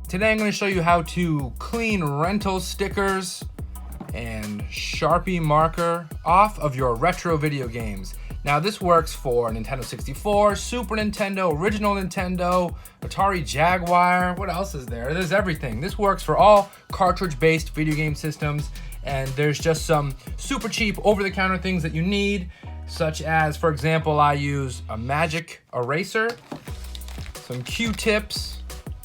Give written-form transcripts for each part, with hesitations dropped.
Today I'm going to show you how to clean rental stickers and Sharpie marker off of your retro video games. Now this works for Nintendo 64, Super Nintendo, original Nintendo, Atari Jaguar, what else is there? There's everything. This works for all cartridge-based video game systems, and there's just some super cheap over-the-counter things that you need, such as, for example, I use a magic eraser, some Q-tips,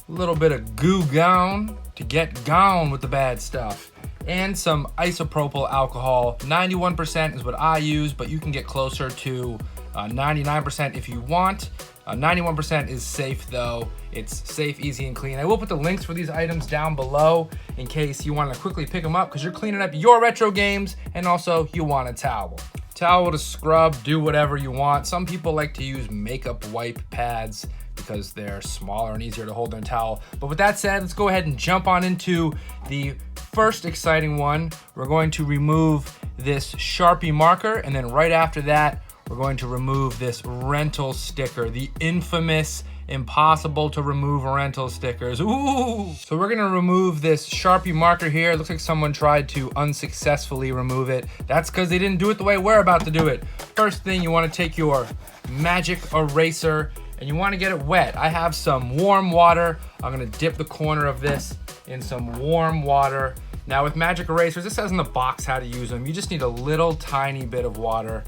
a little bit of Goo Gone to get gone with the bad stuff, and some isopropyl alcohol. 91% is what I use, but you can get closer to 99% if you want. 91% is safe though. It's safe, easy, and clean. I will put the links for these items down below in case you want to quickly pick them up because you're cleaning up your retro games, and also you want a towel. Towel to scrub, do whatever you want. Some people like to use makeup wipe pads because they're smaller and easier to hold than a towel. But with that said, let's go ahead and jump on into the first exciting one. We're going to remove this Sharpie marker, and then right after that, we're going to remove this rental sticker, the infamous impossible to remove rental stickers. Ooh! So we're gonna remove this Sharpie marker here. It looks like someone tried to unsuccessfully remove it. That's because they didn't do it the way we're about to do it. First thing, you wanna take your magic eraser and you wanna get it wet. I have some warm water. I'm gonna dip the corner of this in some warm water. Now with magic erasers, it says in the box how to use them. You just need a little tiny bit of water.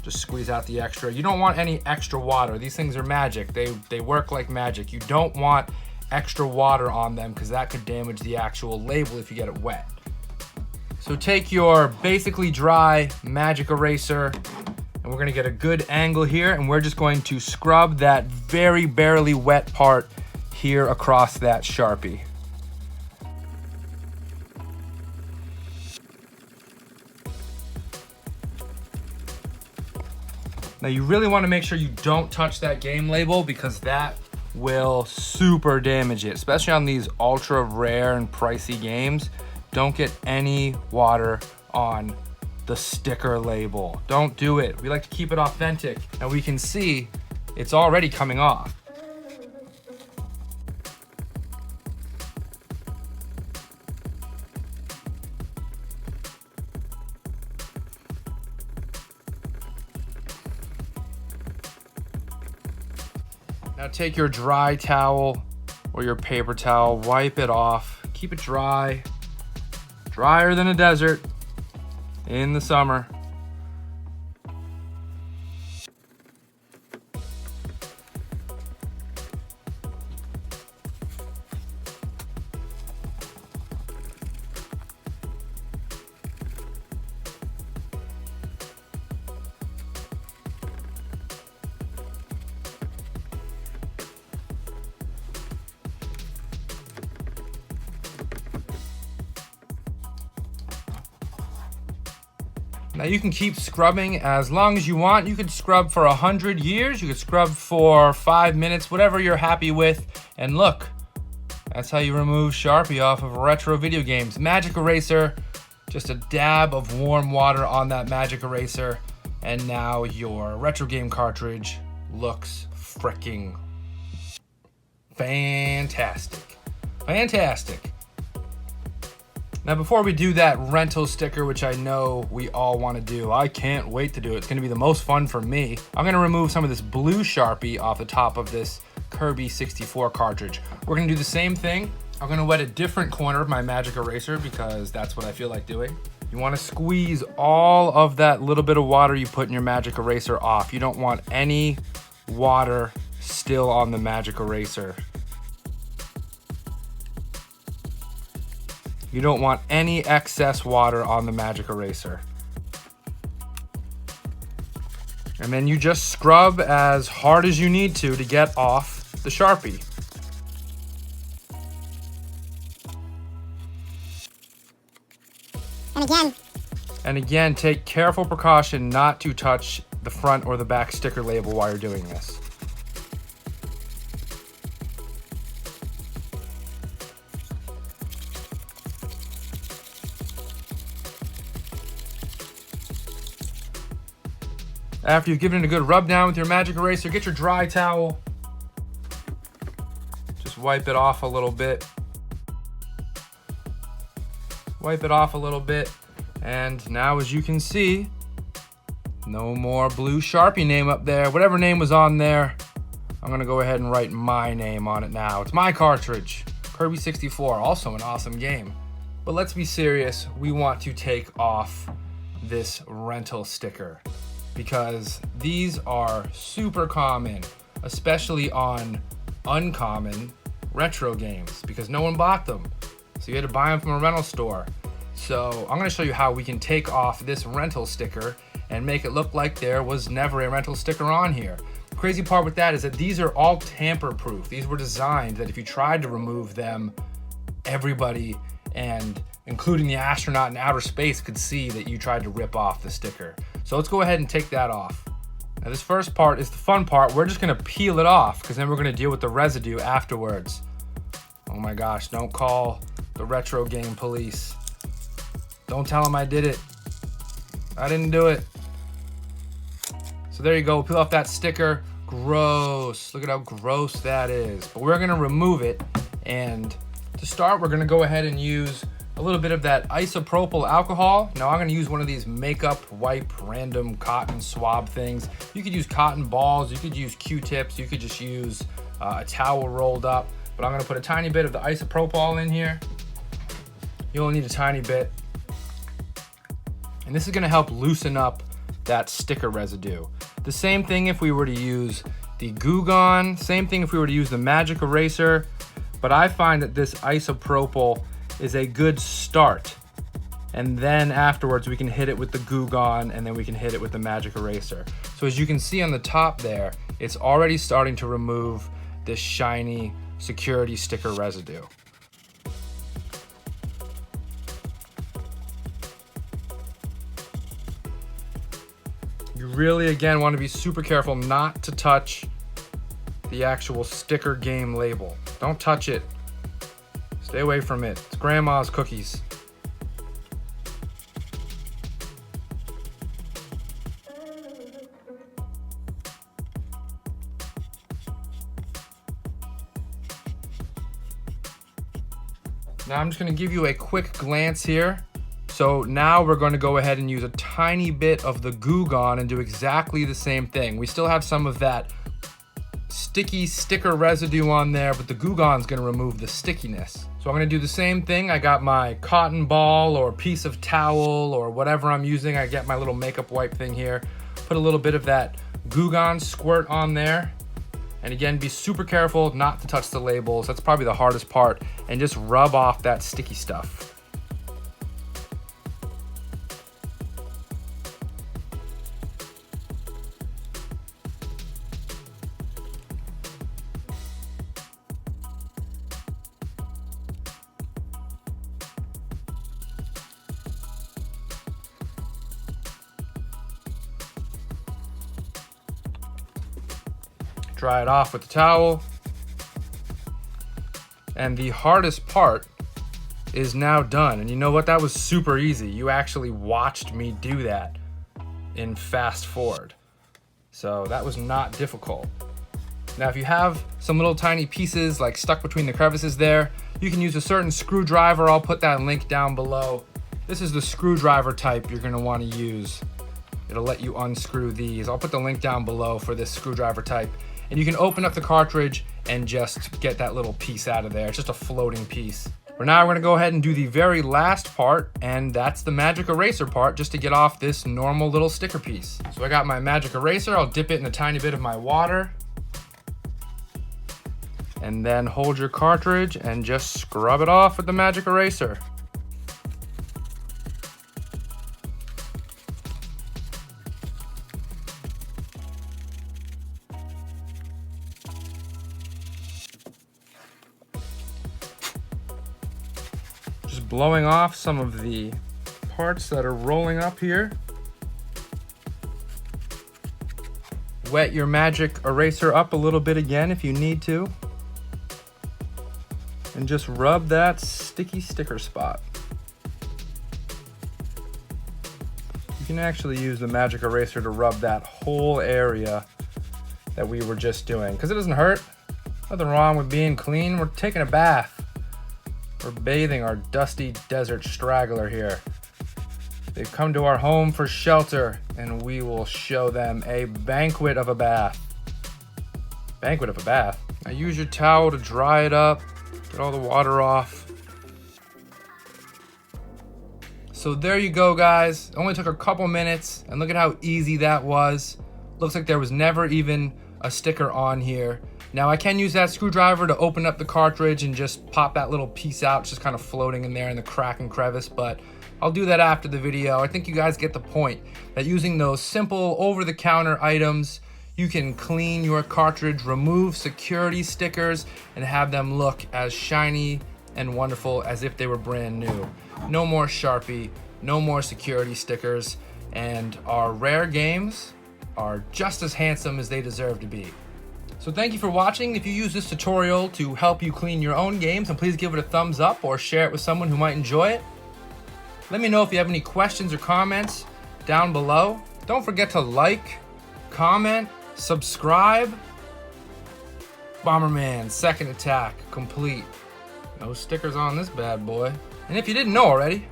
Just squeeze out the extra. You don't want any extra water. These things are magic. They work like magic. You don't want extra water on them because that could damage the actual label if you get it wet. So take your basically dry magic eraser, and we're gonna get a good angle here, and we're just going to scrub that very barely wet part here across that Sharpie. Now you really want to make sure you don't touch that game label because that will super damage it, especially on these ultra rare and pricey games. Don't get any water on the sticker label. Don't do it. We like to keep it authentic, and we can see it's already coming off. Now take your dry towel or your paper towel, wipe it off, keep it dry, drier than a desert in the summer. Now you can keep scrubbing as long as you want. You could scrub for 100 years, you could scrub for 5 minutes, whatever you're happy with. And look, that's how you remove Sharpie off of retro video games. Magic eraser, just a dab of warm water on that magic eraser, and now your retro game cartridge looks freaking fantastic. Fantastic. Now before we do that rental sticker, which I know we all want to do, I can't wait to do it. It's going to be the most fun for me. I'm going to remove some of this blue Sharpie off the top of this Kirby 64 cartridge. We're going to do the same thing. I'm going to wet a different corner of my magic eraser because that's what I feel like doing. You want to squeeze all of that little bit of water you put in your magic eraser off. You don't want any water still on the magic eraser. You don't want any excess water on the magic eraser. And then you just scrub as hard as you need to get off the Sharpie. And again, take careful precaution not to touch the front or the back sticker label while you're doing this. After you've given it a good rub down with your magic eraser, get your dry towel. Just wipe it off a little bit. wipe it off a little bit. And now, as you can see, no more blue Sharpie name up there. Whatever name was on there, I'm gonna go ahead and write my name on it now. It's my cartridge, Kirby 64, also an awesome game. But let's be serious, we want to take off this rental sticker because these are super common, especially on uncommon retro games because no one bought them. So you had to buy them from a rental store. So I'm gonna show you how we can take off this rental sticker and make it look like there was never a rental sticker on here. The crazy part with that is that these are all tamper-proof. These were designed that if you tried to remove them, everybody, and including the astronaut in outer space, could see that you tried to rip off the sticker. So let's go ahead and take that off. Now this first part is the fun part. We're just gonna peel it off because then we're gonna deal with the residue afterwards. Oh my gosh, don't call the retro game police. Don't tell them I did it. I didn't do it. So there you go, peel off that sticker. Gross, look at how gross that is. But we're gonna remove it, and to start, we're gonna go ahead and use a little bit of that isopropyl alcohol. Now I'm gonna use one of these makeup wipe random cotton swab things. You could use cotton balls, you could use Q-tips, you could just use a towel rolled up, but I'm gonna put a tiny bit of the isopropyl in here. You only need a tiny bit. And this is gonna help loosen up that sticker residue. The same thing if we were to use the Goo Gone, same thing if we were to use the magic eraser, but I find that this isopropyl is a good start. And then afterwards we can hit it with the Goo Gone and then we can hit it with the magic eraser. So as you can see on the top there, it's already starting to remove this shiny security sticker residue. You really, again, want to be super careful not to touch the actual sticker game label. Don't touch it. Stay away from it. It's grandma's cookies. Now I'm just going to give you a quick glance here. So now we're going to go ahead and use a tiny bit of the Goo Gone and do exactly the same thing. We still have some of that sticky sticker residue on there, but the Goo Gone is going to remove the stickiness. So I'm going to do the same thing. I got my cotton ball or piece of towel or whatever I'm using. I get my little makeup wipe thing here. Put a little bit of that Goo Gone squirt on there. And again, be super careful not to touch the labels. That's probably the hardest part. And just rub off that sticky stuff. Dry it off with the towel. And the hardest part is now done. And you know what? That was super easy. You actually watched me do that in fast forward. So that was not difficult. Now, if you have some little tiny pieces like stuck between the crevices there, you can use a certain screwdriver. I'll put that link down below. This is the screwdriver type you're gonna wanna use. It'll let you unscrew these. I'll put the link down below for this screwdriver type. And you can open up the cartridge and just get that little piece out of there. It's just a floating piece. For now, we're gonna go ahead and do the very last part, and that's the magic eraser part, just to get off this normal little sticker piece. So I got my magic eraser. I'll dip it in a tiny bit of my water. And then hold your cartridge and just scrub it off with the magic eraser. Blowing off some of the parts that are rolling up here. Wet your magic eraser up a little bit again if you need to. And just rub that sticky sticker spot. You can actually use the magic eraser to rub that whole area that we were just doing, because it doesn't hurt. Nothing wrong with being clean. We're taking a bath. We're bathing our dusty desert straggler here. They've come to our home for shelter, and we will show them a banquet of a bath. Banquet of a bath? Now use your towel to dry it up, get all the water off. So there you go, guys. It only took a couple minutes, and look at how easy that was. Looks like there was never even a sticker on here. Now I can use that screwdriver to open up the cartridge and just pop that little piece out. It's just kind of floating in there in the crack and crevice, but I'll do that after the video. I think you guys get the point that using those simple over-the-counter items, you can clean your cartridge, remove security stickers, and have them look as shiny and wonderful as if they were brand new. No more Sharpie, no more security stickers, and our rare games are just as handsome as they deserve to be. So thank you for watching. If you use this tutorial to help you clean your own games, then please give it a thumbs up or share it with someone who might enjoy it. Let me know if you have any questions or comments down below. Don't forget to like, comment, subscribe. Bomberman, second attack, complete. No stickers on this bad boy. And if you didn't know already,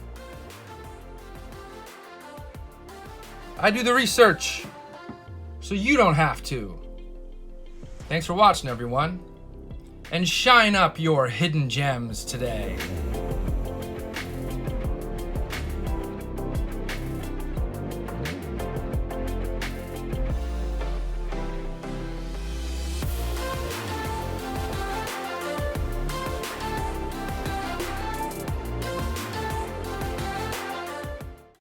I do the research, so you don't have to. Thanks for watching, everyone, and shine up your hidden gems today.